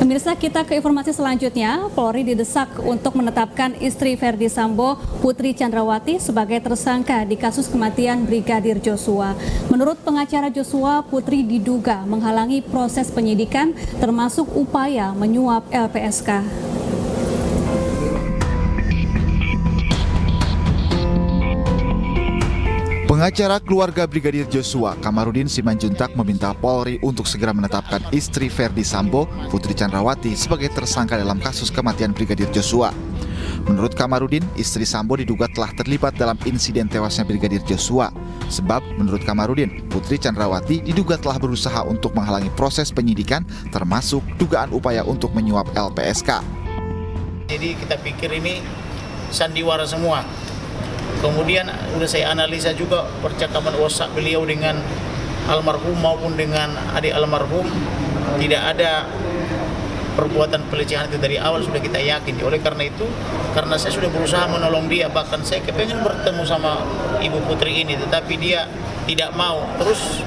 Pemirsa, kita ke informasi selanjutnya. Polri didesak untuk menetapkan istri Verdi Sambo, Putri Chandrawati, sebagai tersangka di kasus kematian Brigadir Joshua. Menurut pengacara Joshua, Putri diduga menghalangi proses penyidikan termasuk upaya menyuap LPSK. Pengacara keluarga Brigadir Joshua, Kamarudin Simanjuntak, meminta Polri untuk segera menetapkan istri Verdi Sambo, Putri Chandrawati, sebagai tersangka dalam kasus kematian Brigadir Joshua. Menurut Kamarudin, istri Sambo diduga telah terlibat dalam insiden tewasnya Brigadir Joshua. Sebab, menurut Kamarudin, Putri Chandrawati diduga telah berusaha untuk menghalangi proses penyidikan, termasuk dugaan upaya untuk menyuap LPSK. Jadi kita pikir ini sandiwara semua. Kemudian sudah saya analisa juga percakapan WhatsApp beliau dengan almarhum maupun dengan adik almarhum, tidak ada perbuatan pelecehan itu dari awal, sudah kita yakin. Oleh karena itu, karena saya sudah berusaha menolong dia, bahkan saya kepengen bertemu sama Ibu Putri ini, tetapi dia tidak mau, terus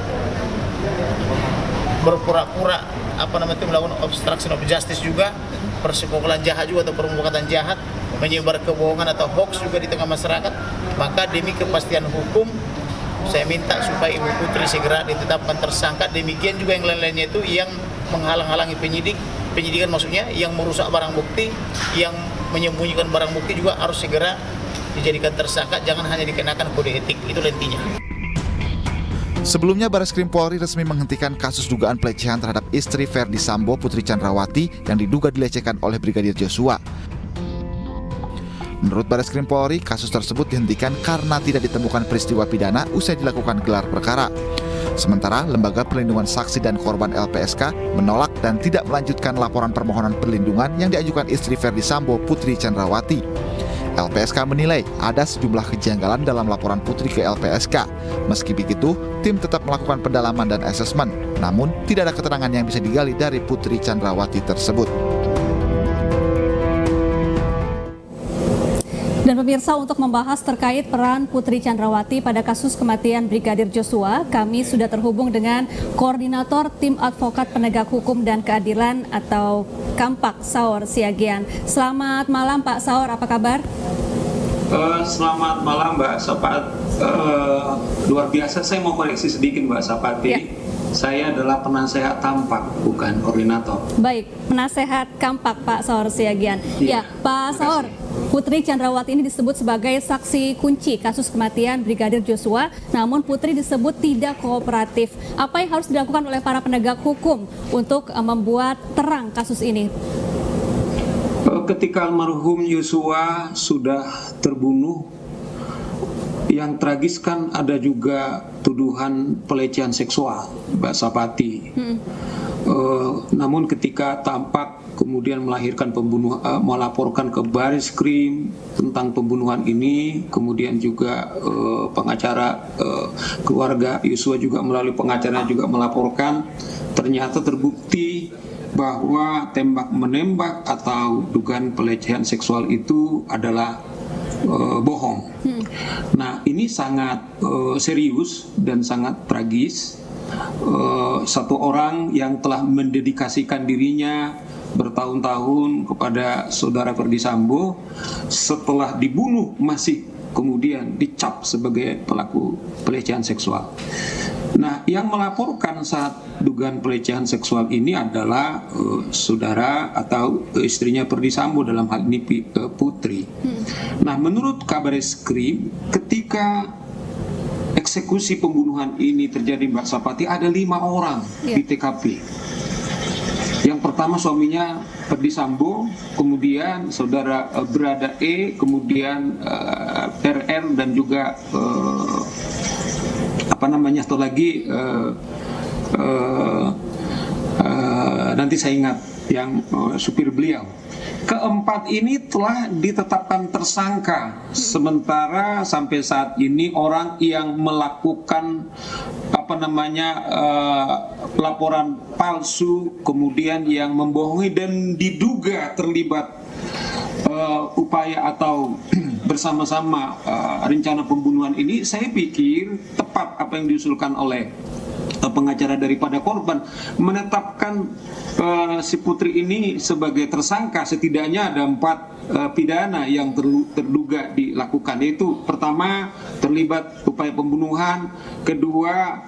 berpura-pura melakukan obstruction of justice juga, persekongkolan jahat juga atau perbuatan jahat, menyebar kebohongan atau hoax juga di tengah masyarakat. Maka demi kepastian hukum, saya minta supaya Ibu Putri segera ditetapkan tersangka. Demikian juga yang lain-lainnya itu yang menghalang-halangi penyidikan maksudnya, yang merusak barang bukti, yang menyembunyikan barang bukti juga harus segera dijadikan tersangka, jangan hanya dikenakan kode etik. Itu intinya. Sebelumnya, Bareskrim Polri resmi menghentikan kasus dugaan pelecehan terhadap istri Verdi Sambo, Putri Chandrawati, yang diduga dilecehkan oleh Brigadir Joshua. Menurut Bareskrim Polri, kasus tersebut dihentikan karena tidak ditemukan peristiwa pidana usai dilakukan gelar perkara. Sementara, Lembaga Perlindungan Saksi dan Korban LPSK menolak dan tidak melanjutkan laporan permohonan perlindungan yang diajukan istri Verdi Sambo, Putri Chandrawati. LPSK menilai ada sejumlah kejanggalan dalam laporan Putri ke LPSK. Meski begitu, tim tetap melakukan pendalaman dan asesmen, namun tidak ada keterangan yang bisa digali dari Putri Chandrawati tersebut. Dan pemirsa, untuk membahas terkait peran Putri Chandrawati pada kasus kematian Brigadir Joshua, kami sudah terhubung dengan Koordinator Tim Advokat Penegak Hukum dan Keadilan atau Kampak, Saur Siagian. Selamat malam Pak Saur, apa kabar? Selamat malam Mbak Sapat. Luar biasa, saya mau koreksi sedikit Mbak Sapati. Ya. Saya adalah penasehat Kampak, bukan koordinator. Baik, penasehat Kampak Pak Saur Siagian. Ya, Pak Saur, Putri Chandrawati ini disebut sebagai saksi kunci kasus kematian Brigadir Joshua, namun Putri disebut tidak kooperatif. Apa yang harus dilakukan oleh para penegak hukum untuk membuat terang kasus ini? Ketika almarhum Joshua sudah terbunuh, yang tragis kan ada juga tuduhan pelecehan seksual, Mbak Sapati. Namun ketika tampak kemudian melaporkan ke Bareskrim tentang pembunuhan ini, kemudian juga pengacara keluarga Joshua juga melalui pengacara juga melaporkan, ternyata terbukti bahwa tembak-menembak atau dugaan pelecehan seksual itu adalah bohong. Nah, ini sangat serius dan sangat tragis. Satu orang yang telah mendedikasikan dirinya bertahun-tahun kepada saudara Verdi Sambo, setelah dibunuh masih kemudian dicap sebagai pelaku pelecehan seksual. Nah, yang melaporkan saat dugaan pelecehan seksual ini adalah saudara atau istrinya Verdi Sambo, dalam hal ini Putri. Nah, menurut kabar Bareskrim, ketika eksekusi pembunuhan ini terjadi Mbak Sapati, ada 5 orang di TKP. Yang pertama suaminya Verdi Sambo, kemudian saudara Brada E, kemudian RR, dan juga atau lagi nanti saya ingat yang supir beliau. Keempat ini telah ditetapkan tersangka, sementara sampai saat ini orang yang melakukan laporan palsu, kemudian yang membohongi dan diduga terlibat upaya atau bersama-sama rencana pembunuhan ini, saya pikir tepat apa yang diusulkan oleh pengacara daripada korban menetapkan si Putri ini sebagai tersangka. Setidaknya ada 4 pidana yang terduga dilakukan, yaitu pertama terlibat upaya pembunuhan, kedua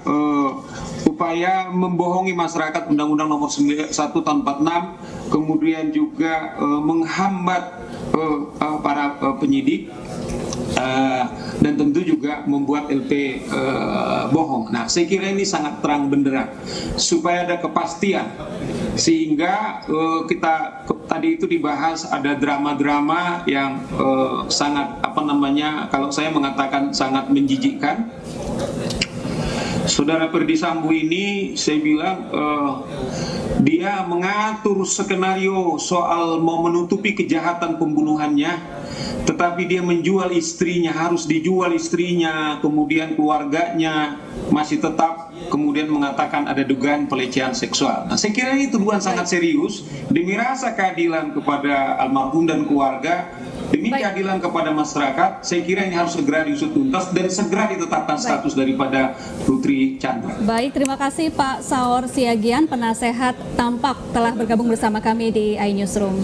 upaya membohongi masyarakat, Undang-Undang Nomor 1 Tahun 46, kemudian juga menghambat para penyidik, dan tentu juga membuat LP bohong. Nah, saya kira ini sangat terang benderang supaya ada kepastian, sehingga kita tadi itu dibahas ada drama-drama yang sangat kalau saya mengatakan sangat menjijikkan. Saudara Ferdy Sambo ini saya bilang dia mengatur skenario soal mau menutupi kejahatan pembunuhannya, tetapi dia menjual istrinya, harus dijual istrinya, kemudian keluarganya masih tetap kemudian mengatakan ada dugaan pelecehan seksual. Nah, saya kira ini tuduhan sangat serius. Demi rasa keadilan kepada almarhum dan keluarga, demi keadilan kepada masyarakat, saya kira ini harus segera diusut tuntas dan segera ditetapkan status daripada Putri Chandra. Baik, terima kasih Pak Saur Siagian, penasehat Tampak, telah bergabung bersama kami di iNewsroom.